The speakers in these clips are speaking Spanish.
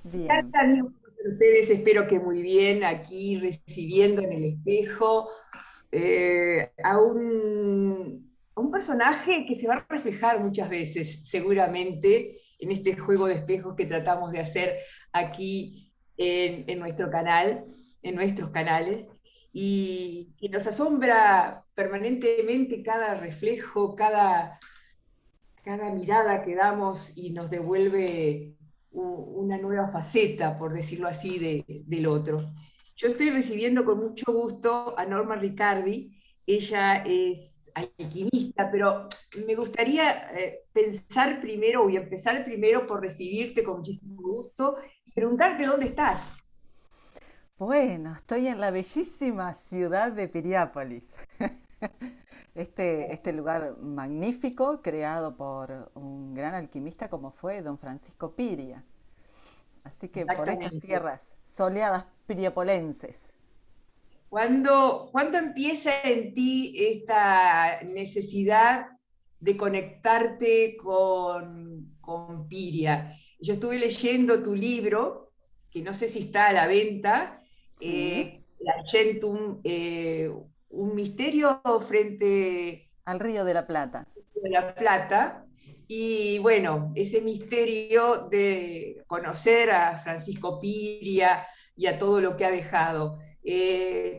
Bien. Amigos, ustedes espero que muy bien, aquí recibiendo en el espejo a un personaje que se va a reflejar muchas veces, seguramente, en este juego de espejos que tratamos de hacer aquí en nuestro canal, en nuestros canales, y que nos asombra permanentemente cada reflejo, cada mirada que damos y nos devuelve una nueva faceta, por decirlo así, del otro. Yo estoy recibiendo con mucho gusto a Norma Riccardi. Ella es alquimista, pero me gustaría pensar primero, y empezar primero por recibirte con muchísimo gusto y preguntarte dónde estás. Bueno, estoy en la bellísima ciudad de Piriápolis. Este lugar magnífico creado por un gran alquimista como fue don Francisco Piria. Así que por estas Exactamente. tierras soleadas piriapolenses. ¿Cuándo empieza en ti esta necesidad de conectarte con Piria? Yo estuve leyendo tu libro, que no sé si está a la venta, Sí, La Argentum, un misterio frente al Río de la Plata. a la Plata. Y bueno, ese misterio de conocer a Francisco Piria y a todo lo que ha dejado.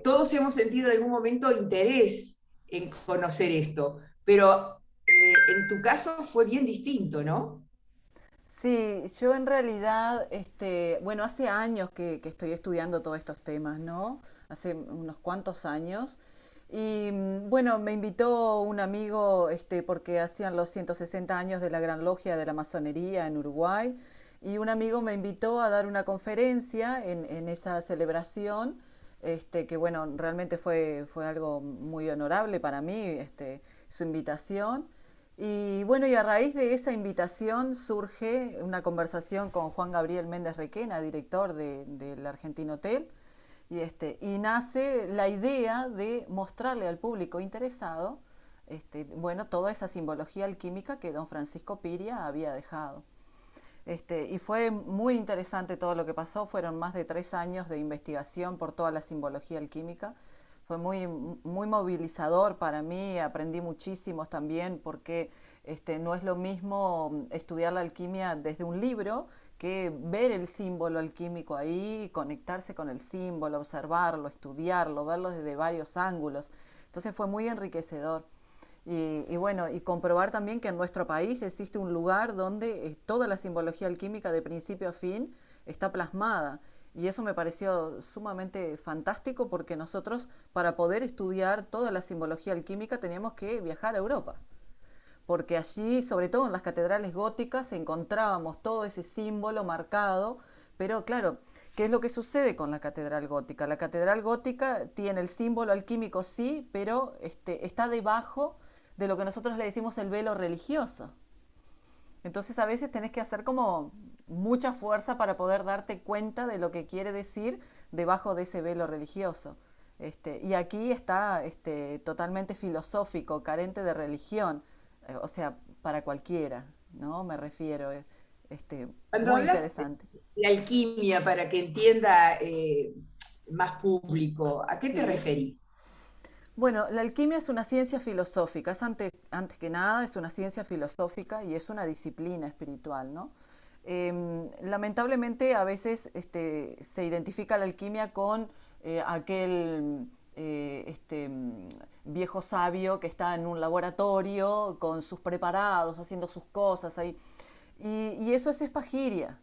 Todos hemos sentido en algún momento interés en conocer esto, pero en tu caso fue bien distinto, ¿no? Sí, yo en realidad, bueno, hace años que estoy estudiando todos estos temas, ¿no? Hace unos cuantos años. Y bueno, me invitó un amigo, porque hacían los 160 años de la Gran Logia de la Masonería en Uruguay, y un amigo me invitó a dar una conferencia en esa celebración, que bueno, realmente fue algo muy honorable para mí, su invitación. Y bueno, y a raíz de esa invitación surge una conversación con Juan Gabriel Méndez Requena, director del Argentino Hotel, y nace la idea de mostrarle al público interesado, bueno, toda esa simbología alquímica que don Francisco Piria había dejado. Y fue muy interesante todo lo que pasó, fueron más de 3 años de investigación por toda la simbología alquímica. Fue muy movilizador para mí, aprendí muchísimo también porque no es lo mismo estudiar la alquimia desde un libro que ver el símbolo alquímico ahí, conectarse con el símbolo, observarlo, estudiarlo, verlo desde varios ángulos. Entonces fue muy enriquecedor. Y bueno, y comprobar también que en nuestro país existe un lugar donde toda la simbología alquímica de principio a fin está plasmada. Y eso me pareció sumamente fantástico porque nosotros para poder estudiar toda la simbología alquímica teníamos que viajar a Europa. Porque allí, sobre todo en las catedrales góticas, encontrábamos todo ese símbolo marcado. Pero claro, ¿qué es lo que sucede con la catedral gótica? La catedral gótica tiene el símbolo alquímico, sí, pero está debajo de lo que nosotros le decimos el velo religioso. Entonces a veces tenés que hacer como mucha fuerza para poder darte cuenta de lo que quiere decir debajo de ese velo religioso. Y aquí está totalmente filosófico, carente de religión, o sea, para cualquiera, ¿no? Me refiero, Cuando muy hablas interesante. de alquimia, para que entienda más público, ¿a qué te Sí. referís? Bueno, la alquimia es una ciencia filosófica, es antes que nada es una ciencia filosófica y es una disciplina espiritual, ¿no? Lamentablemente a veces se identifica la alquimia con aquel viejo sabio que está en un laboratorio con sus preparados, haciendo sus cosas ahí. Y eso es espagiria.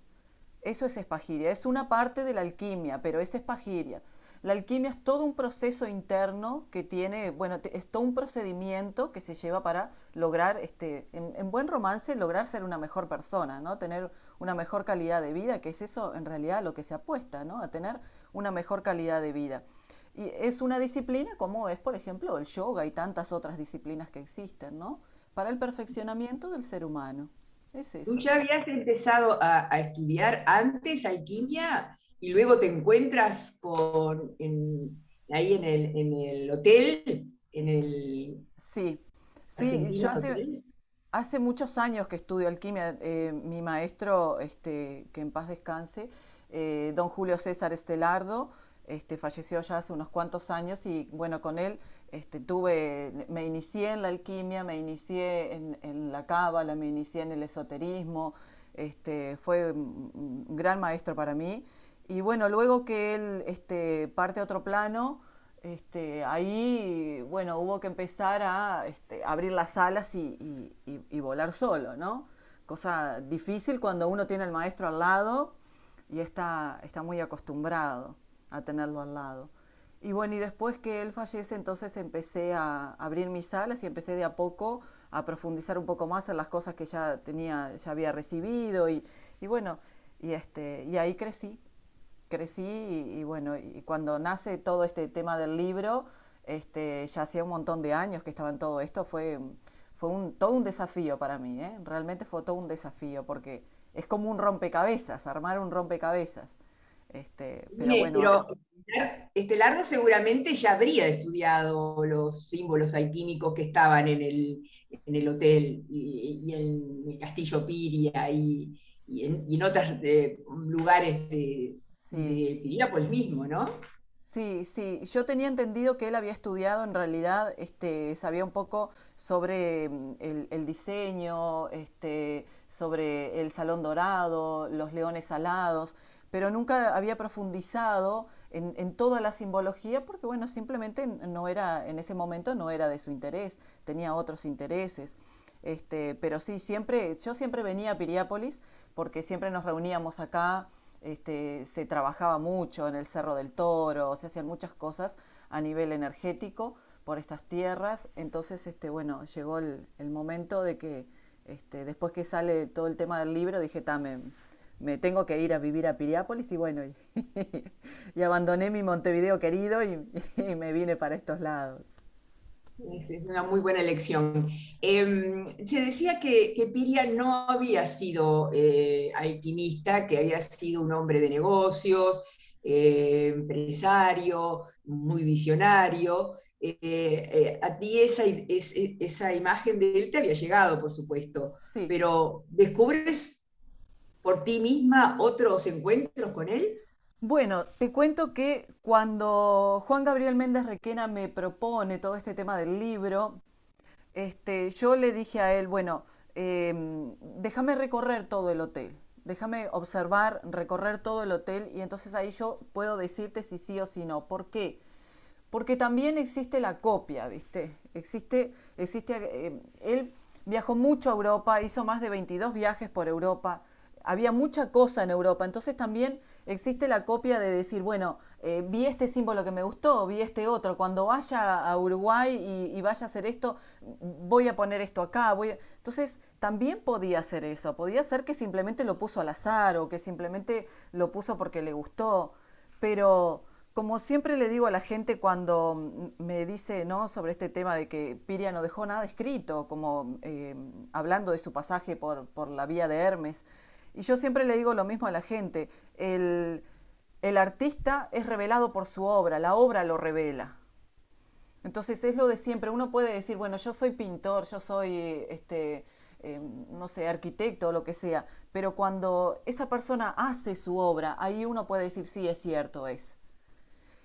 Eso es espagiria, es una parte de la alquimia, pero es espagiria. La alquimia es todo un proceso interno que tiene, bueno, es todo un procedimiento que se lleva para lograr, en buen romance, lograr ser una mejor persona, ¿no? Tener una mejor calidad de vida, que es eso en realidad lo que se apuesta, ¿no? A tener una mejor calidad de vida. Y es una disciplina como es, por ejemplo, el yoga y tantas otras disciplinas que existen, ¿no? Para el perfeccionamiento del ser humano. Es ¿Tú eso. ya habías empezado a estudiar antes alquimia y luego te encuentras ahí en el hotel, en el Sí, sí, yo Argentinos hace Hotel? Hace muchos años que estudio alquimia. Mi maestro, que en paz descanse, don Julio César Estelardo, falleció ya hace unos cuantos años y bueno, con él me inicié en la alquimia, me inicié en la cábala, me inicié en el esoterismo. Fue un gran maestro para mí. Y bueno, luego que él parte a otro plano, ahí, bueno, hubo que empezar a abrir las alas y volar solo, ¿no? Cosa difícil cuando uno tiene al maestro al lado y está muy acostumbrado a tenerlo al lado. Y bueno, y después que él fallece, entonces empecé a abrir mis alas y empecé de a poco a profundizar un poco más en las cosas que ya había recibido y bueno, y ahí crecí y bueno, y cuando nace todo este tema del libro, ya hacía un montón de años que estaba en todo esto, fue todo un desafío para mí, ¿eh? Realmente fue todo un desafío porque es como un rompecabezas, armar un rompecabezas. Pero Mire, bueno, pero Estelardo seguramente ya habría estudiado los símbolos alquímicos que estaban en el hotel y en el Castillo Piria y en otros lugares sí. de Piriápolis mismo, ¿no? Sí, sí, yo tenía entendido que él había estudiado, en realidad, sabía un poco sobre el diseño, sobre el salón dorado, los leones alados, pero nunca había profundizado en toda la simbología porque, bueno, simplemente no era, en ese momento no era de su interés, tenía otros intereses. Pero sí, yo siempre venía a Piriápolis porque siempre nos reuníamos acá. Se trabajaba mucho en el Cerro del Toro, se hacían muchas cosas a nivel energético por estas tierras. Entonces, bueno, llegó el momento de que después que sale todo el tema del libro, dije, me tengo que ir a vivir a Piriápolis y bueno, y abandoné mi Montevideo querido y me vine para estos lados. Es una muy buena elección. Se decía que Piria no había sido alquimista, que había sido un hombre de negocios, empresario, muy visionario. A ti esa imagen de él te había llegado, por supuesto, Sí. pero ¿descubres por ti misma otros encuentros con él? Bueno, te cuento que cuando Juan Gabriel Méndez Requena me propone todo este tema del libro, yo le dije a él, bueno, déjame recorrer todo el hotel, déjame observar, recorrer todo el hotel y entonces ahí yo puedo decirte si sí o si no. ¿Por qué? Porque también existe la copia, ¿viste? Él viajó mucho a Europa, hizo más de 22 viajes por Europa, había mucha cosa en Europa, entonces también existe la copia de decir, bueno, vi este símbolo que me gustó, vi este otro, cuando vaya a Uruguay y vaya a hacer esto, voy a poner esto acá, Entonces también podía hacer eso, podía ser que simplemente lo puso al azar o que simplemente lo puso porque le gustó, pero como siempre le digo a la gente cuando me dice, ¿no?, sobre este tema de que Piria no dejó nada escrito, como hablando de su pasaje por la vía de Hermes, y yo siempre le digo lo mismo a la gente, el artista es revelado por su obra, la obra lo revela. Entonces es lo de siempre, uno puede decir, bueno, yo soy pintor, yo soy, no sé, arquitecto o lo que sea, pero cuando esa persona hace su obra, ahí uno puede decir, sí, es cierto, es.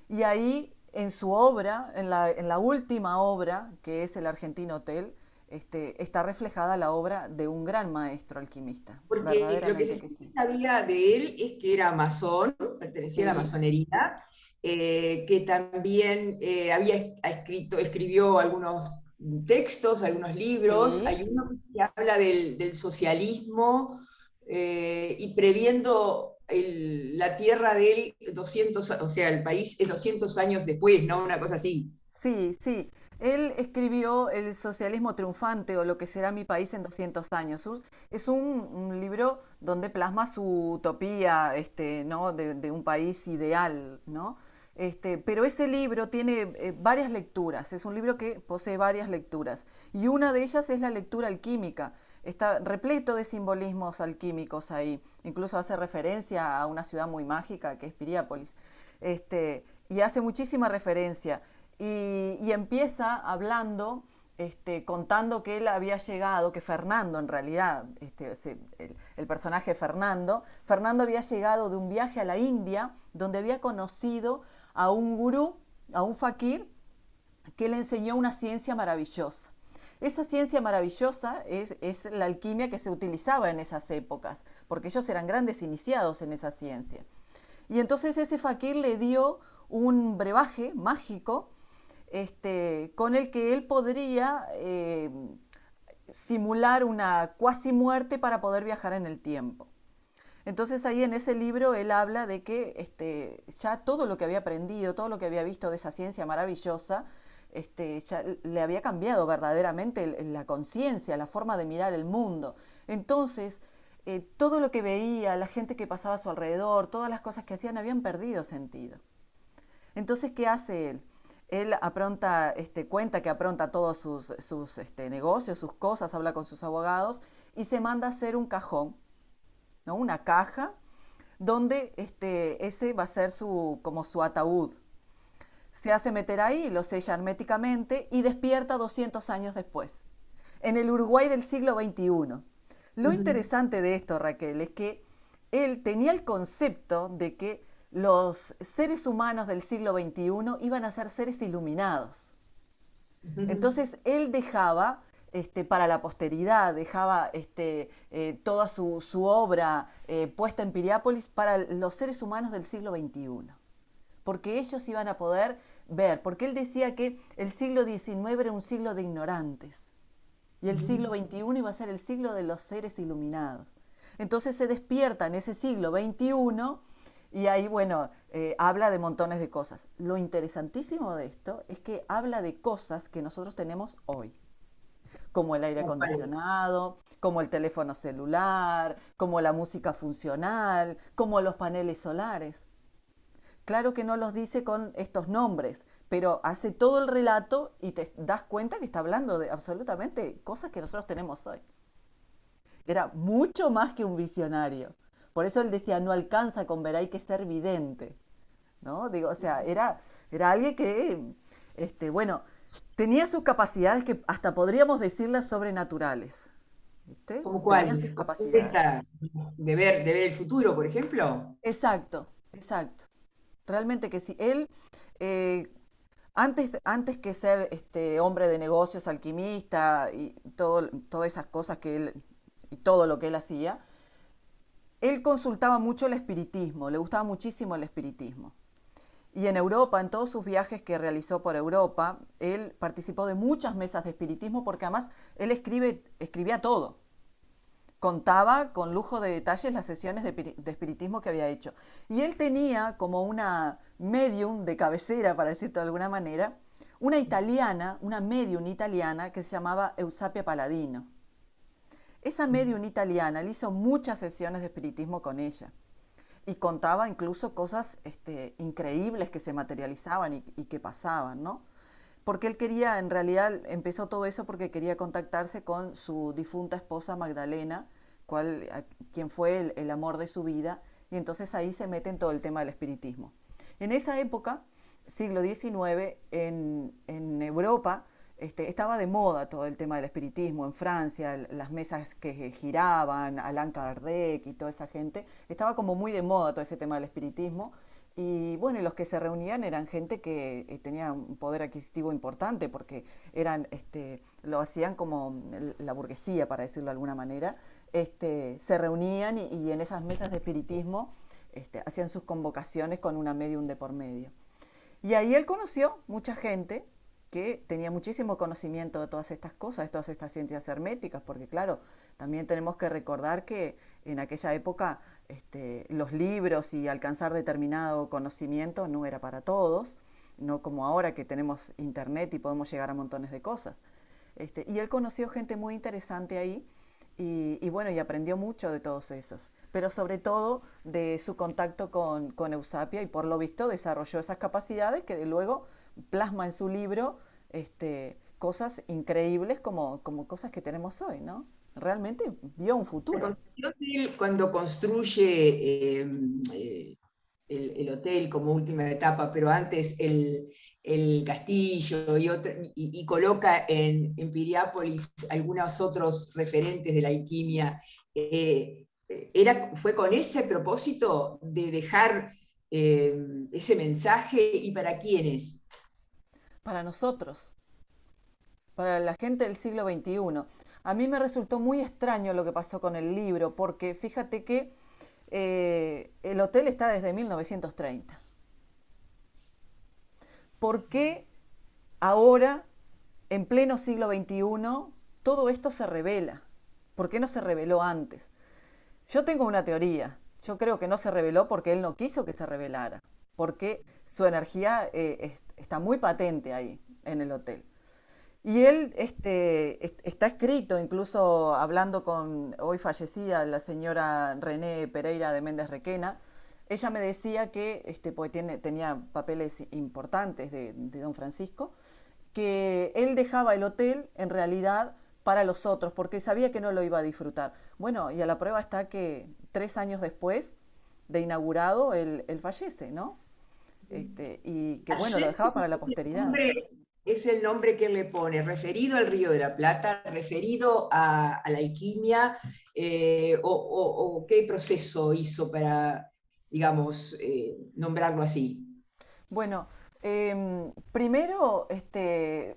Y ahí, en su obra, en la última obra, que es el Argentino Hotel, está reflejada la obra de un gran maestro alquimista, Porque lo que verdaderamente se que sí. sabía de él es que era masón, pertenecía a la Sí, masonería, que también escribió algunos textos, algunos libros. sí, Hay uno que habla del socialismo y previendo la tierra de él 200, o sea, el país 200 años después, ¿no? Una cosa así. sí, sí. Él escribió El socialismo triunfante o lo que será mi país en 200 años. Es un libro donde plasma su utopía, ¿no?, de un país ideal, ¿no? Pero ese libro tiene varias lecturas, es un libro que posee varias lecturas y una de ellas es la lectura alquímica. Está repleto de simbolismos alquímicos ahí, incluso hace referencia a una ciudad muy mágica que es Piriápolis, y hace muchísima referencia y empieza hablando contando que él había llegado, que Fernando en realidad, el personaje Fernando, Fernando había llegado de un viaje a la India donde había conocido a un gurú, a un fakir, que le enseñó una ciencia maravillosa. Esa ciencia maravillosa es la alquimia que se utilizaba en esas épocas, porque ellos eran grandes iniciados en esa ciencia. Y entonces ese fakir le dio un brebaje mágico con el que él podría simular una cuasi muerte para poder viajar en el tiempo. Entonces ahí en ese libro él habla de que ya todo lo que había aprendido, todo lo que había visto de esa ciencia maravillosa, ya le había cambiado verdaderamente la conciencia, la forma de mirar el mundo. Entonces, todo lo que veía, la gente que pasaba a su alrededor, todas las cosas que hacían habían perdido sentido. Entonces, ¿qué hace él? Él apronta, cuenta que apronta todos sus negocios, sus cosas, habla con sus abogados y se manda a hacer un cajón, ¿no? Una caja donde ese va a ser como su ataúd. Se hace meter ahí, lo sella herméticamente y despierta 200 años después, en el Uruguay del siglo XXI. Lo interesante de esto, Raquel, es que él tenía el concepto de que los seres humanos del siglo XXI iban a ser seres iluminados. Entonces él dejaba para la posteridad, dejaba toda su obra puesta en Piriápolis para los seres humanos del siglo XXI, porque ellos iban a poder ver, porque él decía que el siglo XIX era un siglo de ignorantes y el siglo XXI iba a ser el siglo de los seres iluminados. Entonces se despierta en ese siglo XXI y ahí, bueno, habla de montones de cosas. Lo interesantísimo de esto es que habla de cosas que nosotros tenemos hoy, como el aire acondicionado, como el teléfono celular, como la música funcional, como los paneles solares. Claro que no los dice con estos nombres, pero hace todo el relato y te das cuenta que está hablando de absolutamente cosas que nosotros tenemos hoy. Era mucho más que un visionario. Por eso él decía, no alcanza con ver, hay que ser vidente. ¿No? Digo, o sea, era alguien que, bueno, tenía sus capacidades que hasta podríamos decirlas sobrenaturales. ¿Viste? ¿Cómo Tenía cuál? sus capacidades. De ver el futuro, por ejemplo. Exacto, exacto. Realmente que sí. Él, eh, antes que ser hombre de negocios, alquimista y todas esas cosas que él, y todo lo que él hacía, él consultaba mucho el espiritismo, le gustaba muchísimo el espiritismo. Y en Europa, en todos sus viajes que realizó por Europa, él participó de muchas mesas de espiritismo porque además él escribía todo. Contaba con lujo de detalles las sesiones de espiritismo que había hecho. Y él tenía como una medium de cabecera, para decirlo de alguna manera, una italiana, una medium italiana que se llamaba Eusapia Paladino. Esa medium italiana, él hizo muchas sesiones de espiritismo con ella y contaba incluso cosas increíbles que se materializaban y que pasaban, ¿no? Porque él quería, en realidad empezó todo eso porque quería contactarse con su difunta esposa Magdalena, quien fue el amor de su vida, y entonces ahí se mete en todo el tema del espiritismo. En esa época, siglo XIX, en Europa, estaba de moda todo el tema del espiritismo. En Francia, las mesas que giraban, Allan Kardec y toda esa gente, estaba como muy de moda todo ese tema del espiritismo. Y bueno, y los que se reunían eran gente que tenía un poder adquisitivo importante, porque lo hacían como la burguesía, para decirlo de alguna manera. Se reunían y en esas mesas de espiritismo hacían sus convocaciones con una medium de por medio. Y ahí él conoció mucha gente que tenía muchísimo conocimiento de todas estas cosas, de todas estas ciencias herméticas, porque claro, también tenemos que recordar que en aquella época los libros y alcanzar determinado conocimiento no era para todos, no como ahora que tenemos internet y podemos llegar a montones de cosas. Y él conoció gente muy interesante ahí y bueno, y aprendió mucho de todos esos, pero sobre todo de su contacto con Eusapia y por lo visto desarrolló esas capacidades que de luego plasma en su libro cosas increíbles como cosas que tenemos hoy, ¿no? Realmente vio un futuro. Cuando construye el hotel como última etapa, pero antes el castillo y coloca en Piriápolis algunos otros referentes de la alquimia, fue con ese propósito de dejar ese mensaje y para quiénes. Para nosotros, para la gente del siglo XXI. A mí me resultó muy extraño lo que pasó con el libro, porque fíjate que el hotel está desde 1930. ¿Por qué ahora, en pleno siglo XXI, todo esto se revela? ¿Por qué no se reveló antes? Yo tengo una teoría. Yo creo que no se reveló porque él no quiso que se revelara, porque su energía está muy patente ahí, en el hotel. Y él está escrito, incluso hablando con hoy fallecida la señora René Pereira de Méndez Requena, ella me decía que, pues tenía papeles importantes de don Francisco, que él dejaba el hotel en realidad para los otros, porque sabía que no lo iba a disfrutar. Bueno, y a la prueba está que 3 años después de inaugurado, él fallece, ¿no? Y que bueno, lo Ayer dejaba para la posteridad. es el nombre que él le pone, referido al Río de la Plata, referido a la alquimia, o qué proceso hizo para, digamos, nombrarlo así. Bueno, primero,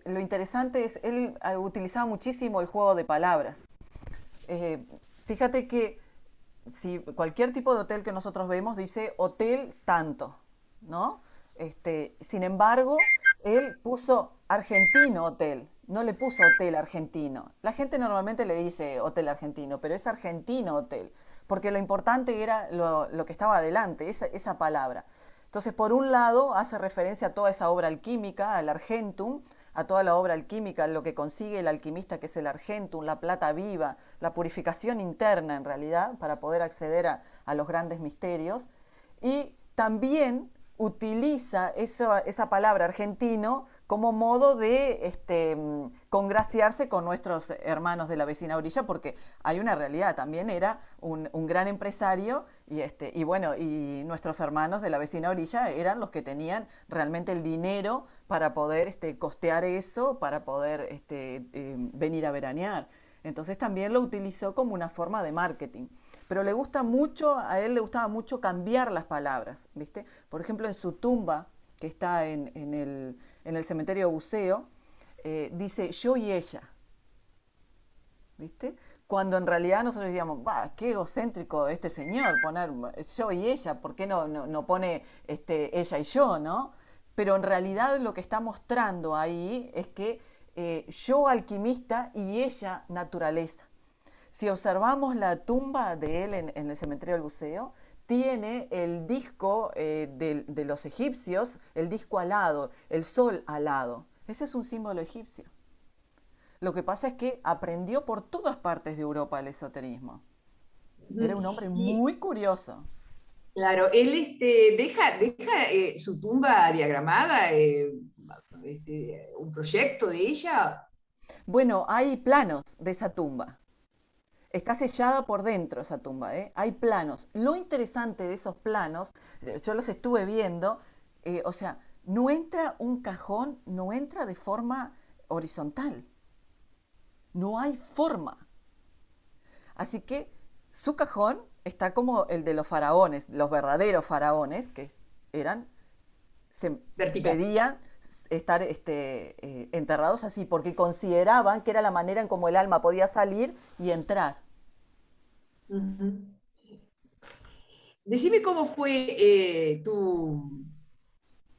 lo interesante es, él utilizaba muchísimo el juego de palabras. Eh, Fíjate que si cualquier tipo de hotel que nosotros vemos dice hotel tanto, ¿no? Sin embargo, él puso argentino hotel, no le puso hotel argentino. La gente normalmente le dice hotel argentino, pero es argentino hotel, porque lo importante era lo que estaba adelante, esa palabra. Entonces, por un lado, hace referencia a toda esa obra alquímica, al argentum, a toda la obra alquímica, lo que consigue el alquimista, que es el argentum, la plata viva, la purificación interna en realidad, para poder acceder a los grandes misterios. Y también utiliza esa palabra argentino como modo de congraciarse con nuestros hermanos de la vecina orilla, porque hay una realidad, también era un gran empresario y bueno, y nuestros hermanos de la vecina orilla eran los que tenían realmente el dinero para poder costear eso, para poder venir a veranear. Entonces también lo utilizó como una forma de marketing. Pero le gusta mucho, a él le gustaba mucho cambiar las palabras, ¿viste? Por ejemplo, en su tumba, que está en el cementerio de Buceo, dice yo y ella, ¿viste? Cuando en realidad nosotros decíamos, va, qué egocéntrico este señor poner yo y ella, ¿por qué no pone ella y yo, ¿no? Pero en realidad lo que está mostrando ahí es que yo alquimista y ella naturaleza. Si observamos la tumba de él en el cementerio del Buceo, tiene el disco de los egipcios, el disco alado, el sol alado. Ese es un símbolo egipcio. Lo que pasa es que aprendió por todas partes de Europa el esoterismo. Ujú. Era un hombre Y muy curioso. claro, él deja su tumba diagramada, un proyecto de ella. Bueno, hay planos de esa tumba. Está sellada por dentro esa tumba, ¿eh? Hay planos. Lo interesante de esos planos, yo los estuve viendo, o sea, no entra un cajón, no entra de forma horizontal. No hay forma. Así que su cajón está como el de los faraones, los verdaderos faraones, que eran, se Vertical. pedían estar enterrados así, porque consideraban que era la manera en cómo el alma podía salir y entrar. Ujú. Decime cómo fue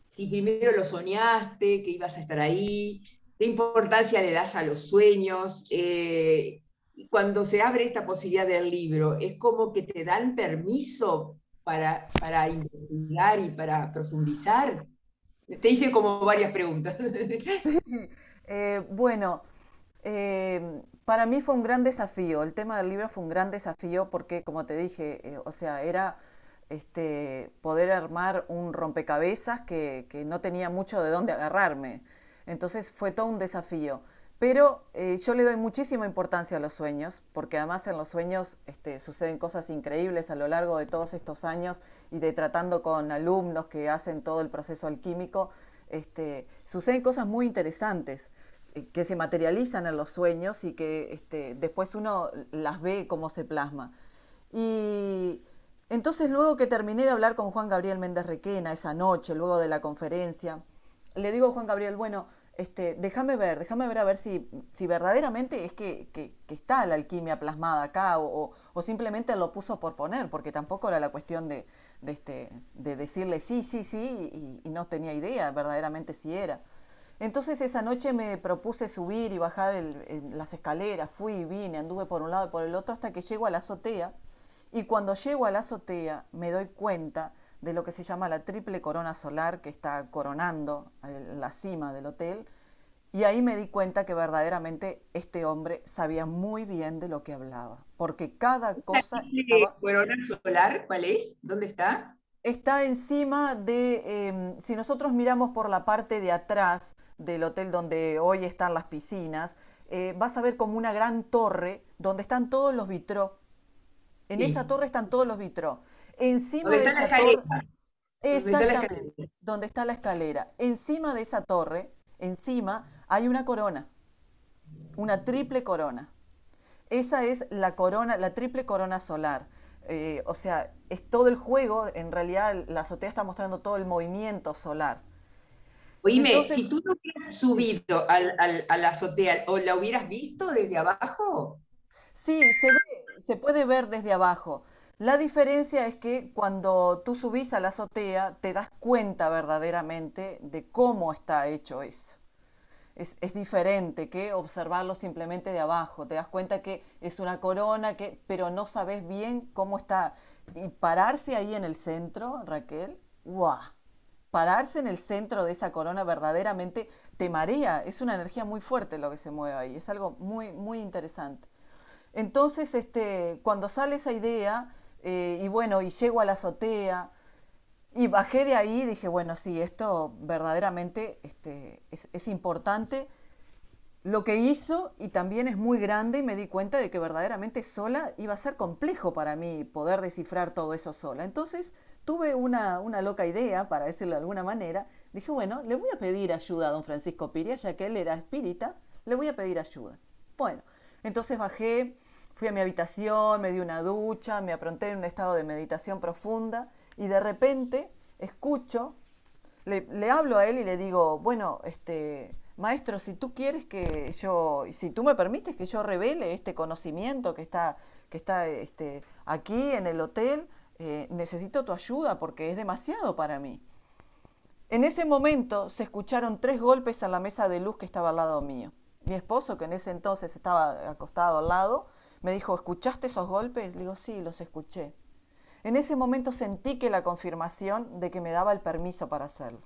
si primero lo soñaste, que ibas a estar ahí, qué importancia le das a los sueños. Y cuando se abre esta posibilidad del libro, es como que te dan permiso para investigar y para profundizar. Te hice como varias preguntas. Bueno, para mí fue un gran desafío. El tema del libro fue un gran desafío porque, como te dije, o sea, era poder armar un rompecabezas que no tenía mucho de dónde agarrarme. Entonces fue todo un desafío. Pero yo le doy muchísima importancia a los sueños, porque además en los sueños suceden cosas increíbles a lo largo de todos estos años y de tratando con alumnos que hacen todo el proceso alquímico. suceden cosas muy interesantes que se materializan en los sueños y que después uno las ve cómo se plasma. Y entonces luego que terminé de hablar con Juan Gabriel Méndez Requena esa noche, luego de la conferencia, le digo a Juan Gabriel, bueno, déjame ver a ver si verdaderamente es que está la alquimia plasmada acá o simplemente lo puso por poner, porque tampoco era la cuestión de decirle sí, sí, sí y no tenía idea verdaderamente si era. Entonces esa noche me propuse subir y bajar las escaleras, fui y vine, anduve por un lado y por el otro hasta que llego a la azotea y cuando llego a la azotea me doy cuenta de lo que se llama la triple corona solar que está coronando la cima del hotel y ahí me di cuenta que verdaderamente este hombre sabía muy bien de lo que hablaba, porque cada ¿La cosa triple estaba corona solar cuál es? ¿Dónde está? está encima si nosotros miramos por la parte de atrás del hotel donde hoy están las piscinas, vas a ver como una gran torre donde están todos los vitrós. En esa Sí. torre están todos los vitrós. Encima ¿Dónde de está la esa torre, escalera? ¿Dónde está la exactamente, escalera? donde está la escalera, encima de esa torre, encima hay una corona, una triple corona. Esa es la corona, la triple corona solar. O sea, es todo el juego, en realidad la azotea está mostrando todo el movimiento solar. Oíme, Entonces, si tú no hubieras sí, subido a la azotea, ¿o la hubieras visto desde abajo? sí, se puede ver desde abajo. La diferencia es que cuando tú subís a la azotea te das cuenta verdaderamente de cómo está hecho eso. Es diferente que observarlo simplemente de abajo. Te das cuenta que es una corona, pero no sabes bien cómo está. Y pararse ahí en el centro, Raquel, ¡guau! Pararse en el centro de esa corona verdaderamente te marea. Es una energía muy fuerte lo que se mueve ahí. Es algo muy, muy interesante. Entonces, cuando sale esa idea, y bueno, y llego a la azotea, y bajé de ahí y dije, bueno, sí, esto verdaderamente es importante lo que hizo y también es muy grande y me di cuenta de que verdaderamente sola iba a ser complejo para mí poder descifrar todo eso sola. Entonces tuve una loca idea, para decirlo de alguna manera. Dije, bueno, le voy a pedir ayuda a don Francisco Piria, ya que él era espírita, le voy a pedir ayuda. Bueno, entonces bajé, fui a mi habitación, me di una ducha, me apronté en un estado de meditación profunda y de repente escucho le hablo a él y le digo, bueno, maestro, si tú quieres que yo, si tú me permites que yo revele este conocimiento que está aquí en el hotel, necesito tu ayuda porque es demasiado para mí. En ese momento se escucharon 3 golpes a la mesa de luz que estaba al lado mío. Mi esposo, que en ese entonces estaba acostado al lado, me dijo, ¿escuchaste esos golpes? Le digo, sí, los escuché. En ese momento sentí que la confirmación de que me daba el permiso para hacerlo.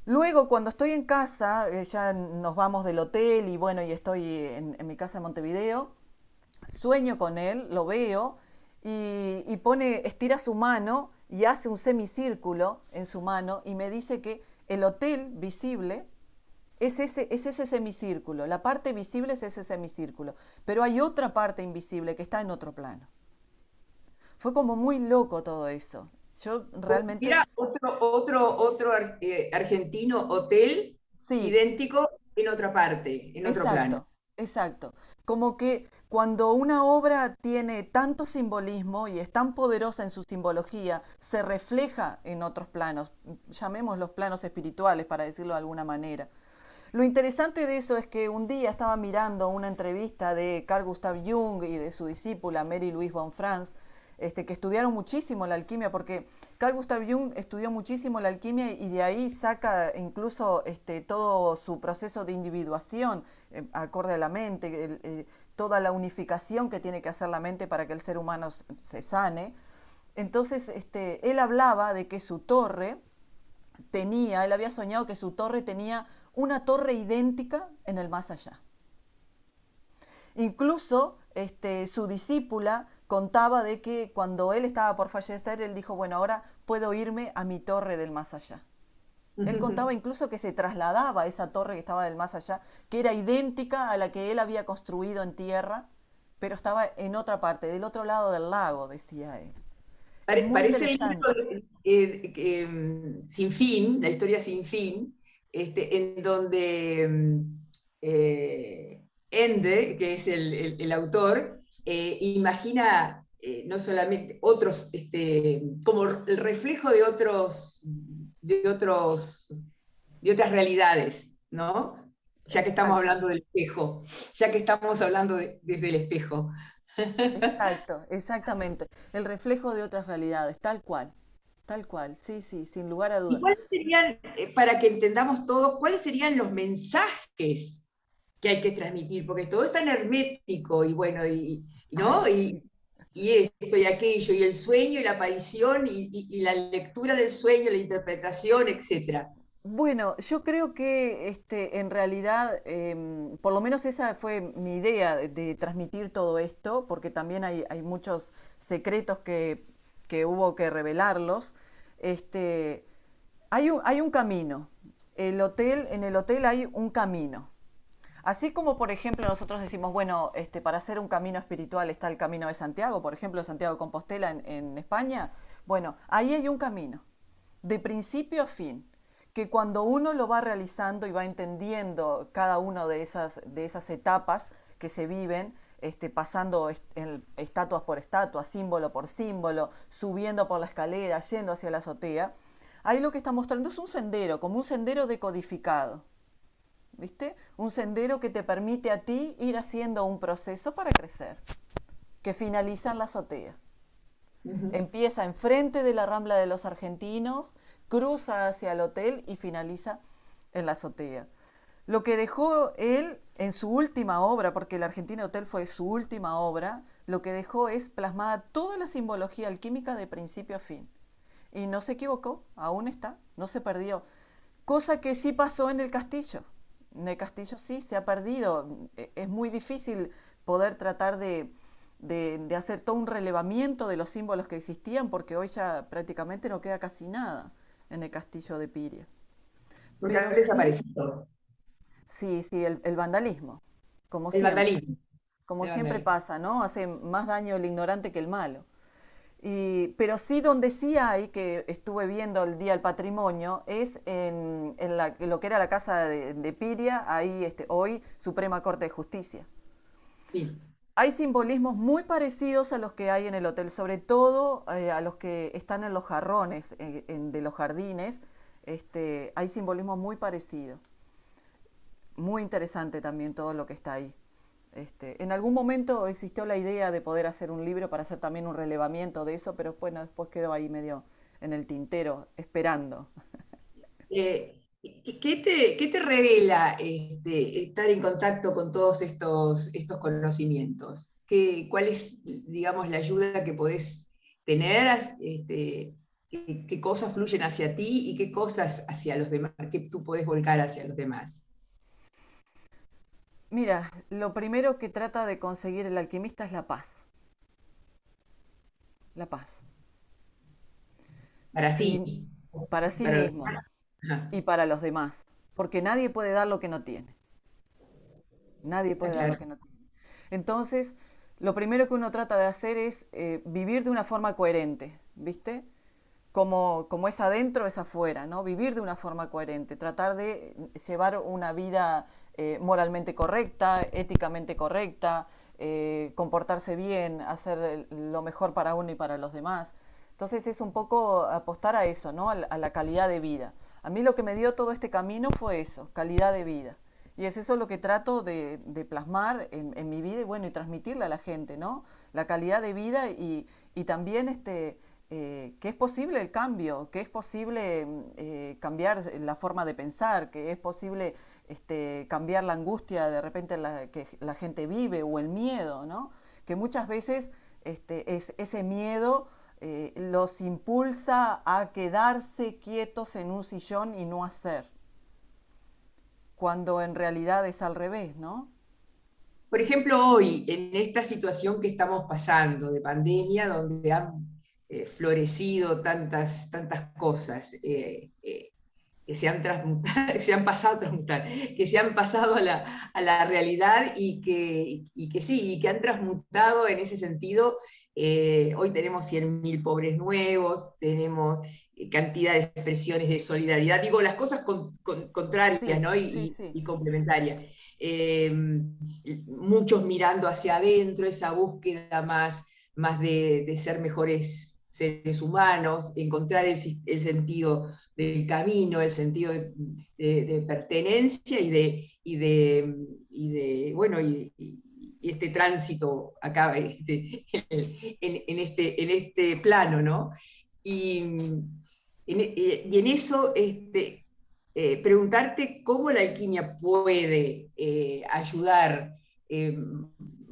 Luego, cuando estoy en casa, ya nos vamos del hotel y bueno, y estoy en mi casa en Montevideo, sueño con él, lo veo y estira su mano y hace un semicírculo en su mano y me dice que el hotel visible es ese semicírculo, la parte visible es ese semicírculo, pero hay otra parte invisible que está en otro plano. Fue como muy loco todo eso. Yo realmente, Era otro argentino hotel sí, idéntico en otra parte, en otro plano. exacto, exacto. Como que cuando una obra tiene tanto simbolismo y es tan poderosa en su simbología, se refleja en otros planos, llamemos los planos espirituales para decirlo de alguna manera. Lo interesante de eso es que un día estaba mirando una entrevista de Carl Gustav Jung y de su discípula Mary Louise von Franz, que estudiaron muchísimo la alquimia, porque Carl Gustav Jung estudió muchísimo la alquimia y de ahí saca incluso todo su proceso de individuación, acorde a la mente, toda la unificación que tiene que hacer la mente para que el ser humano se sane. Entonces, él hablaba de que su torre él había soñado que su torre tenía una torre idéntica en el más allá. Incluso su discípula contaba de que cuando él estaba por fallecer, él dijo, bueno, ahora puedo irme a mi torre del más allá. Él contaba incluso que se trasladaba a esa torre que estaba del más allá, que era idéntica a la que él había construido en tierra, pero estaba en otra parte, del otro lado del lago, decía él. Es muy Parece el libro interesante. Sin fin, la historia sin fin, en donde Ende, que es el autor, imagina no solamente otros, como el reflejo de otros, de otras realidades, ¿no? Ya que estamos Exacto, hablando del espejo, ya que estamos hablando desde el espejo. exacto, exactamente. El reflejo de otras realidades, tal cual, sí, sí, sin lugar a ¿Y duda. cuáles serían, para que entendamos todos, cuáles serían los mensajes que hay que transmitir? Porque todo es tan hermético y bueno, Ay, ¿no? sí. Y esto y aquello, y el sueño y la aparición y la lectura del sueño, la interpretación, etcétera. Bueno, yo creo que en realidad, por lo menos esa fue mi idea de transmitir todo esto, porque también hay muchos secretos que hubo que revelarlos. Este, hay un camino. En el hotel hay un camino. Así como, por ejemplo, nosotros decimos, bueno, para hacer un camino espiritual está el camino de Santiago, por ejemplo, Santiago de Compostela en España. Bueno, ahí hay un camino, de principio a fin, que cuando uno lo va realizando y va entendiendo cada una de esas etapas que se viven, pasando estatuas por estatua, símbolo por símbolo, subiendo por la escalera, yendo hacia la azotea, ahí lo que está mostrando es un sendero, como un sendero decodificado. ¿Viste? Un sendero que te permite a ti ir haciendo un proceso para crecer, que finaliza en la azotea. Ujú. Empieza enfrente de la Rambla de los Argentinos, cruza hacia el hotel y finaliza en la azotea. Lo que dejó él en su última obra, porque el Argentina Hotel fue su última obra, lo que dejó es plasmada toda la simbología alquímica de principio a fin. Y no se equivocó, aún está, no se perdió. Cosa que sí pasó en el castillo. En el castillo sí se ha perdido. Es muy difícil poder tratar de hacer todo un relevamiento de los símbolos que existían porque hoy ya prácticamente no queda casi nada en el castillo de Piria. Porque han Pero sí, desaparecido. sí, sí, el vandalismo, como El siempre, vandalismo. como El siempre vandalismo. pasa, ¿no? Hace más daño el ignorante que el malo. Pero sí donde sí hay, que estuve viendo el Día del Patrimonio, es lo que era la casa de Piria, ahí hoy Suprema Corte de Justicia. Sí. Hay simbolismos muy parecidos a los que hay en el hotel, sobre todo a los que están en los jarrones de los jardines. Hay simbolismos muy parecidos. Muy interesante también todo lo que está ahí. En algún momento existió la idea de poder hacer un libro para hacer también un relevamiento de eso, pero bueno, después quedó ahí medio en el tintero, esperando. ¿Qué te revela estar en contacto con todos estos conocimientos? ¿Cuál es, digamos, la ayuda que podés tener? ¿Qué cosas fluyen hacia ti y qué cosas hacia los demás, que tú podés volcar hacia los demás? Mira, lo primero que trata de conseguir el alquimista es la paz. La paz. Para sí, Y para sí para los mismo demás. Ajá, y para los demás. Porque nadie puede dar lo que no tiene. Nadie está puede dar lo claro. que no tiene. Entonces, lo primero que uno trata de hacer es vivir de una forma coherente, ¿viste? Como es adentro, es afuera, ¿no? Vivir de una forma coherente, tratar de llevar una vida moralmente correcta, éticamente correcta, comportarse bien, hacer lo mejor para uno y para los demás. Entonces es un poco apostar a eso, ¿no? A la calidad de vida. A mí lo que me dio todo este camino fue eso, calidad de vida. Y es eso lo que trato de plasmar en mi vida y bueno, y transmitirle a la gente, ¿no? La calidad de vida y también que es posible el cambio, que es posible cambiar la forma de pensar, que es posible cambiar la angustia de repente que la gente vive o el miedo, ¿no? Que muchas veces ese miedo los impulsa a quedarse quietos en un sillón y no hacer, cuando en realidad es al revés, ¿no? Por ejemplo, hoy, en esta situación que estamos pasando de pandemia, donde han florecido tantas cosas que se han, que se han pasado a transmutar, que se han pasado a la realidad y que sí, y que han transmutado en ese sentido Hoy tenemos 100.000 pobres nuevos, tenemos cantidad de expresiones de solidaridad, digo, las cosas contrarias, Sí, ¿no? sí, sí. Y complementarias. Eh, Muchos mirando hacia adentro, esa búsqueda más de ser mejores seres humanos, encontrar el sentido del camino, el sentido de pertenencia bueno, y este tránsito acá en este plano, ¿no? Y, y en eso preguntarte cómo la alquimia puede ayudar, eh,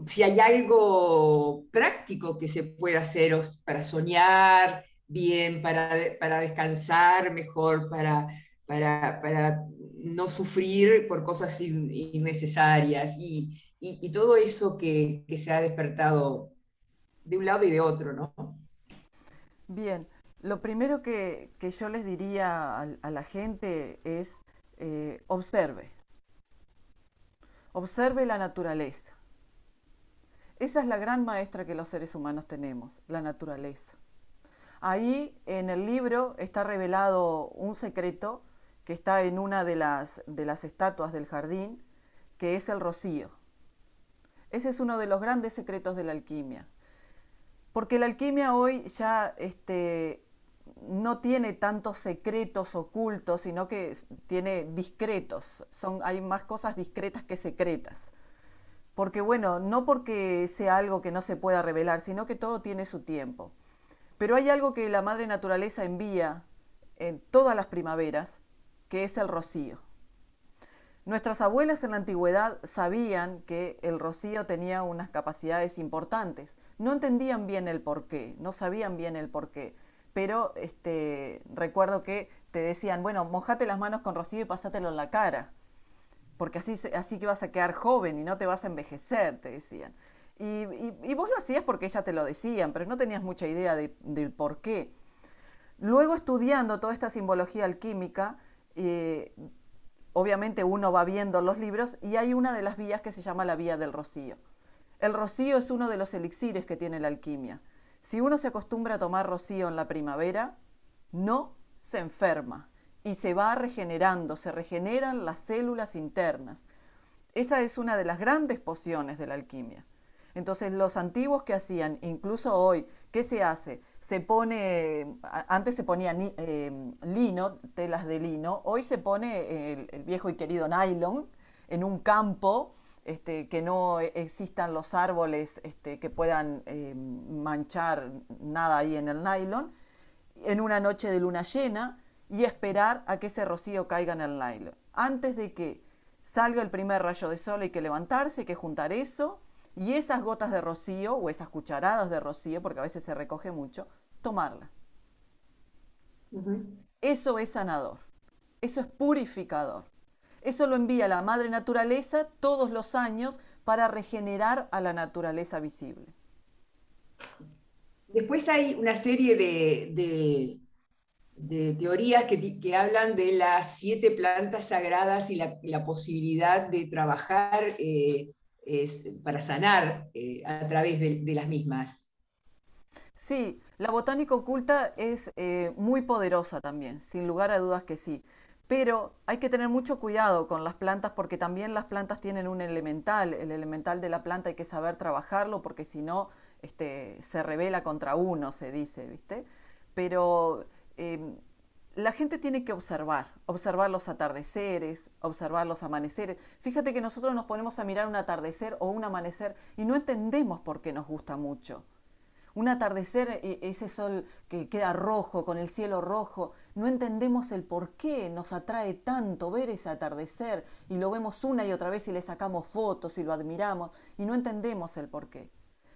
si hay algo práctico que se puede hacer para soñar bien, para descansar mejor, para no sufrir por cosas innecesarias y todo eso que se ha despertado de un lado y de otro, ¿no? Bien, lo primero que yo les diría a la gente es observe, observe la naturaleza. Esa es la gran maestra que los seres humanos tenemos, la naturaleza. Ahí en el libro está revelado un secreto que está en una de las estatuas del jardín, que es el rocío. Ese es uno de los grandes secretos de la alquimia. Porque la alquimia hoy ya no tiene tantos secretos ocultos, sino que tiene discretos. Hay más cosas discretas que secretas. Porque bueno, no porque sea algo que no se pueda revelar, sino que todo tiene su tiempo. Pero hay algo que la madre naturaleza envía en todas las primaveras, que es el rocío. Nuestras abuelas en la antigüedad sabían que el rocío tenía unas capacidades importantes. No entendían bien el porqué, no sabían bien el porqué. Pero recuerdo que te decían, bueno, mojate las manos con rocío y pasátelo en la cara, porque así que vas a quedar joven y no te vas a envejecer, te decían. Y vos lo hacías porque ellas te lo decían, pero no tenías mucha idea del por qué. Luego estudiando toda esta simbología alquímica, obviamente uno va viendo los libros y hay una de las vías que se llama la vía del rocío. El rocío es uno de los elixires que tiene la alquimia. Si uno se acostumbra a tomar rocío en la primavera, no se enferma y se va regenerando, se regeneran las células internas. Esa es una de las grandes pociones de la alquimia. Entonces los antiguos que hacían, incluso hoy, ¿qué se hace? Antes se ponía lino, telas de lino, hoy se pone el viejo y querido nylon en un campo, que no existan los árboles que puedan manchar nada ahí en el nylon, en una noche de luna llena y esperar a que ese rocío caiga en el nylon. Antes de que salga el primer rayo de sol hay que levantarse, hay que juntar eso y esas gotas de rocío o esas cucharadas de rocío, porque a veces se recoge mucho, tomarla. Ujú. Eso es sanador, eso es purificador. Eso lo envía la madre naturaleza todos los años para regenerar a la naturaleza visible. Después hay una serie de teorías que hablan de las 7 plantas sagradas y la posibilidad de trabajar para sanar a través de las mismas. Sí, la botánica oculta es muy poderosa también, sin lugar a dudas que sí. Pero hay que tener mucho cuidado con las plantas porque también las plantas tienen un elemental. El elemental de la planta hay que saber trabajarlo porque si no se revela contra uno, se dice, ¿viste? Pero la gente tiene que observar, observar los atardeceres, observar los amaneceres. Fíjate que nosotros nos ponemos a mirar un atardecer o un amanecer y no entendemos por qué nos gusta mucho. Un atardecer, ese sol que queda rojo, con el cielo rojo, no entendemos el por qué nos atrae tanto ver ese atardecer y lo vemos una y otra vez y le sacamos fotos y lo admiramos y no entendemos el por qué.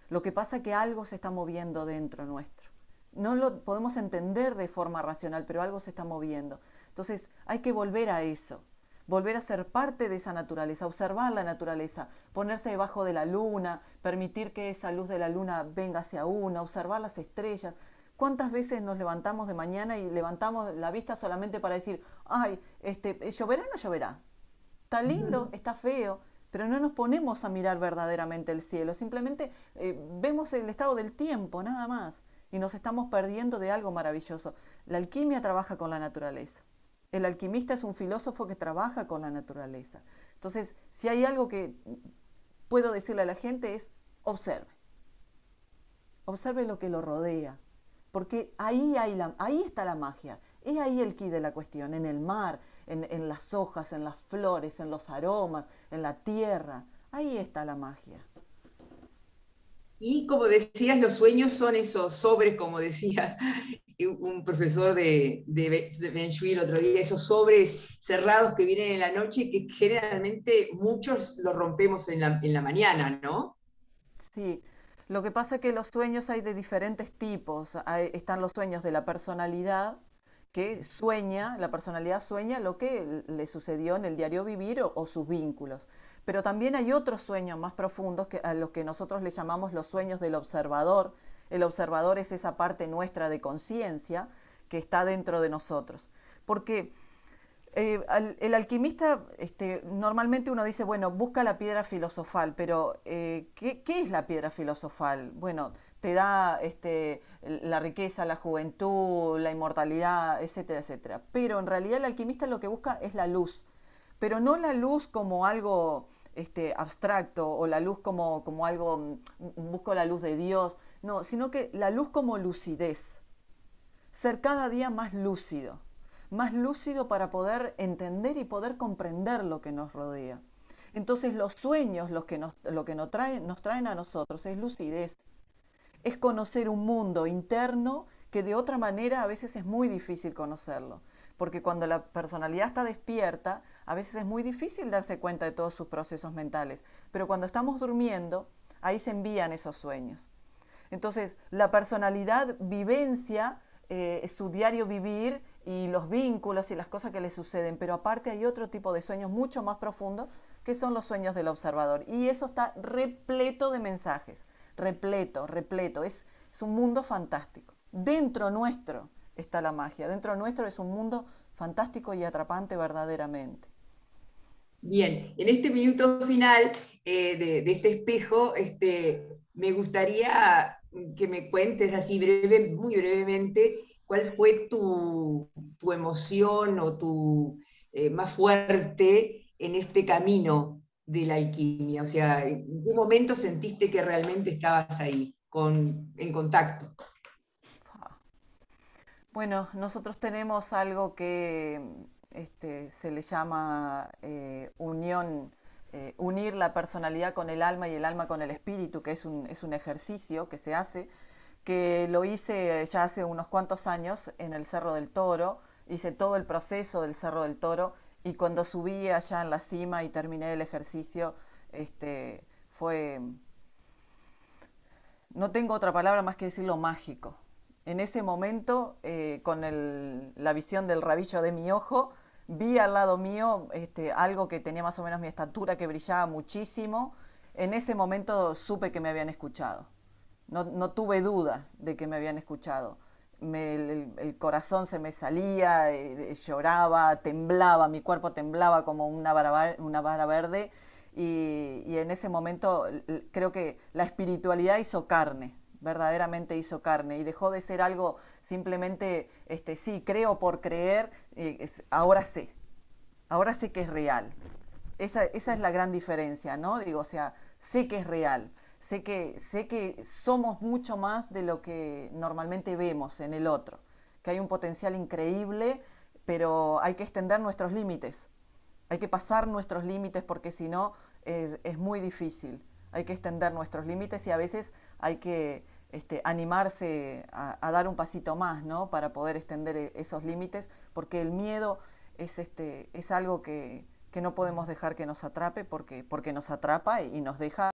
Lo que pasa es que algo se está moviendo dentro nuestro. No lo podemos entender de forma racional, pero algo se está moviendo. Entonces hay que volver a eso, volver a ser parte de esa naturaleza, observar la naturaleza, ponerse debajo de la luna, permitir que esa luz de la luna venga hacia uno, observar las estrellas. ¿Cuántas veces nos levantamos de mañana y levantamos la vista solamente para decir, ay, lloverá o no lloverá? ¿Está lindo? ¿Está feo? pero no nos ponemos a mirar verdaderamente el cielo, simplemente vemos el estado del tiempo, nada más, y nos estamos perdiendo de algo maravilloso. La alquimia trabaja con la naturaleza. El alquimista es un filósofo que trabaja con la naturaleza. Entonces, si hay algo que puedo decirle a la gente es observe. Observe lo que lo rodea, porque ahí está la magia, es ahí el quid de la cuestión, en el mar, en las hojas, en las flores, en los aromas, en la tierra, ahí está la magia. Y como decías, los sueños son esos sobres, como decía un profesor de Ben Shui el otro día, esos sobres cerrados que vienen en la noche, que generalmente muchos los rompemos en la mañana, ¿no? Sí, lo que pasa es que los sueños hay de diferentes tipos. Están los sueños de la personalidad, que sueña, la personalidad sueña lo que le sucedió en el diario vivir o sus vínculos. Pero también hay otros sueños más profundos a los que nosotros le llamamos los sueños del observador. El observador es esa parte nuestra de conciencia que está dentro de nosotros. Porque el alquimista, normalmente uno dice, bueno, busca la piedra filosofal, pero ¿qué es la piedra filosofal? Bueno, te da la riqueza, la juventud, la inmortalidad, etcétera, etcétera. Pero en realidad el alquimista lo que busca es la luz, pero no la luz como algo abstracto o la luz como algo, busco la luz de Dios, no, sino que la luz como lucidez, ser cada día más lúcido para poder entender y poder comprender lo que nos rodea. Entonces los sueños lo que nos traen a nosotros es lucidez, es conocer un mundo interno que de otra manera a veces es muy difícil conocerlo, porque cuando la personalidad está despierta, a veces es muy difícil darse cuenta de todos sus procesos mentales, pero cuando estamos durmiendo, ahí se envían esos sueños. Entonces, la personalidad vivencia su diario vivir y los vínculos y las cosas que le suceden, pero aparte hay otro tipo de sueños mucho más profundos que son los sueños del observador. Y eso está repleto de mensajes, repleto. Es un mundo fantástico. Dentro nuestro está la magia, dentro nuestro es un mundo fantástico y atrapante verdaderamente. Bien, en este minuto final de este espejo, me gustaría que me cuentes así muy brevemente, cuál fue tu emoción o tu más fuerte en este camino de la alquimia. O sea, ¿en qué momento sentiste que realmente estabas ahí, en contacto? Bueno, nosotros tenemos algo que se le llama unión, unir la personalidad con el alma y el alma con el espíritu, que es un ejercicio que se hace, que lo hice ya hace unos cuantos años en el Cerro del Toro, hice todo el proceso del Cerro del Toro y cuando subí allá en la cima y terminé el ejercicio, fue, no tengo otra palabra más que decirlo mágico. En ese momento, con la visión del rabillo de mi ojo, vi al lado mío algo que tenía más o menos mi estatura, que brillaba muchísimo. En ese momento supe que me habían escuchado. No tuve dudas de que me habían escuchado. El corazón se me salía, lloraba, temblaba, mi cuerpo temblaba como una vara verde y en ese momento creo que la espiritualidad hizo carne, verdaderamente hizo carne y dejó de ser algo simplemente, sí, creo por creer, ahora sé que es real. Esa es la gran diferencia, ¿no? Digo, o sea, sé que es real, sé que somos mucho más de lo que normalmente vemos en el otro, que hay un potencial increíble, pero hay que extender nuestros límites, hay que pasar nuestros límites porque si no es muy difícil. Hay que extender nuestros límites y a veces hay que animarse a dar un pasito más, ¿no? Para poder extender esos límites, porque el miedo es algo que no podemos dejar que nos atrape porque nos atrapa y nos deja